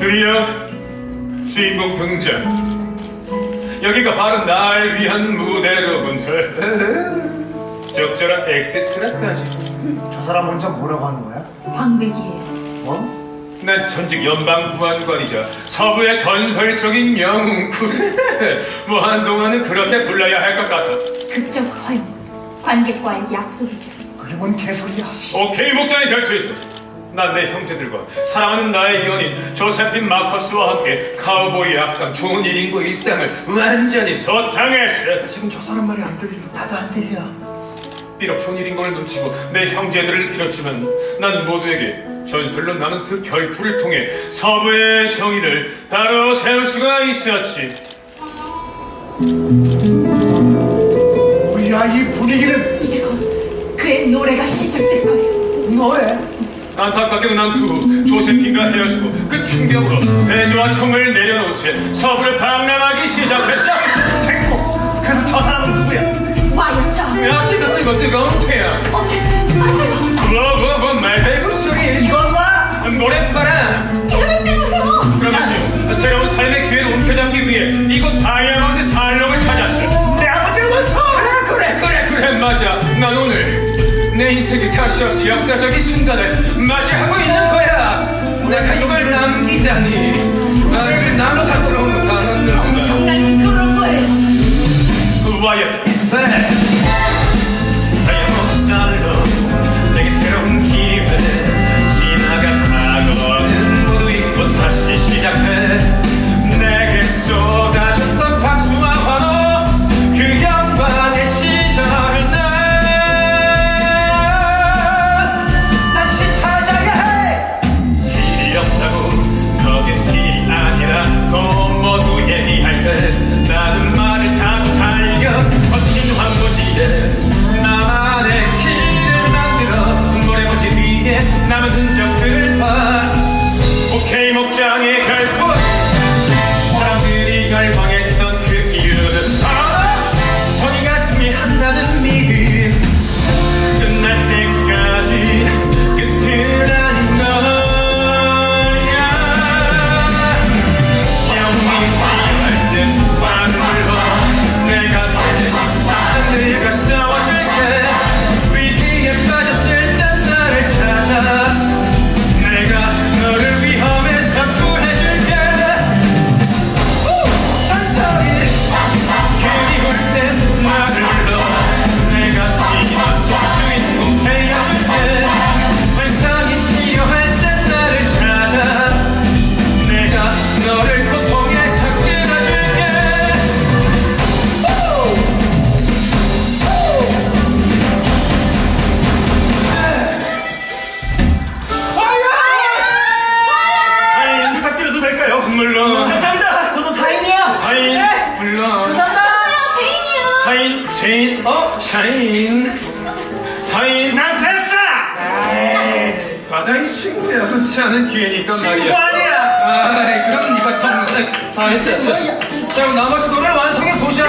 드디어 주인공 등장. 여기가 바로 날 위한 무대로군. 적절한 엑스트라까지. 저 사람 혼자 뭐라고 하는 거야? 황백이에요. 뭐? 난 전직 연방보안관이자 서부의 전설적인 영웅. 뭐 한동안은 그렇게 불러야 할 것 같아. 극적 허용, 관객과의 약속이죠. 그게 뭔 개소리야? 오케이, 목장에 결투했어. 난 내 형제들과 사랑하는 나의 연인 조세핀 마커스와 함께 카우보이 악당 좋은 일인고 일당을 완전히 소탕했어. 지금 저 사람 말이 안 들려. 나도 안 들려. 비록 좋은 일인고를 놓치고 내 형제들을 잃었지만 난 모두에게 전설로 남은 그 결투를 통해 서부의 정의를 바로 세울 수가 있었지. 뭐야 이 분위기는? 이제 곧 그의 노래가 시작될 거예요. 노래? 안타깝게도 난 그 후 조세핀과 헤어지고 그 충격으로 대지와 총을 내려놓은 채 서부를 방랑하기 시작했어. 됐고. 그래서 저 사람은 누구야? 와이어트. 야, 뜨거운 태양. 어떻게 말대꾸 소리. 이건 와! 모래바람. 계획 때문에요. 그러면서 새로운 삶의 기회를 움켜잡기 위해 이곳 다이아몬드 산록을 찾았어. 내 아버지를 왔어! 그래 맞아. 난 오늘 내 인생의 다시 없이 역사적인 순간을 맞이하고 있는 거야. 내가 이걸 남기다니 아주 남사스러운 단어들. 상당히 그런 거예요. 와이어트 is back. 다이아몬드 산록 내게 새로운 기회. 지나간 과거는 모두 잊고 다시 시작해. 내게 쏟아졌던 박수와 환호, 그 영광의 시절을 난 다시 찾아야 해. 길이 없다고 거긴 길이 아니라 또 모두 얘기할 때 나는 말을 타고 달려 거친 황무지에 나만의 길을 만들어 모래먼지 위에 남은 흔적들을 봐. 오케이, 목장의 결투. 사람들이 갈망했던 그 이유는 바로 저기 가슴이 한다는 믿음. 끝날 때까지 끝은 아닌 거야. 영웅이 필요할 땐 말로 내가 대신 하늘과 싸워줄게. 위기에 빠졌을 땐 나를 찾아. 내가 너를 위험에서 구해줄게. 전설이 그리울 땐 나를 불러. 내가 신화 속 주인공 되어줄게. 환상이 필요할 땐 나를 찾아. 내가 너를 고통에서 끌어줄게. 사인 부탁드려도 될까요? 물론. 감사합니다. 저도 사인이야. 사인 물론. 저요, 제인이요. 사인 제인 사인 난 됐어! 에이, 바다 이 친구야. 그렇지 않은 기회니까 말이야. 친구 아니야! 아이, 그럼 니가 정말. 됐어. 자, 그럼 나머지 노래를 완성해 보자.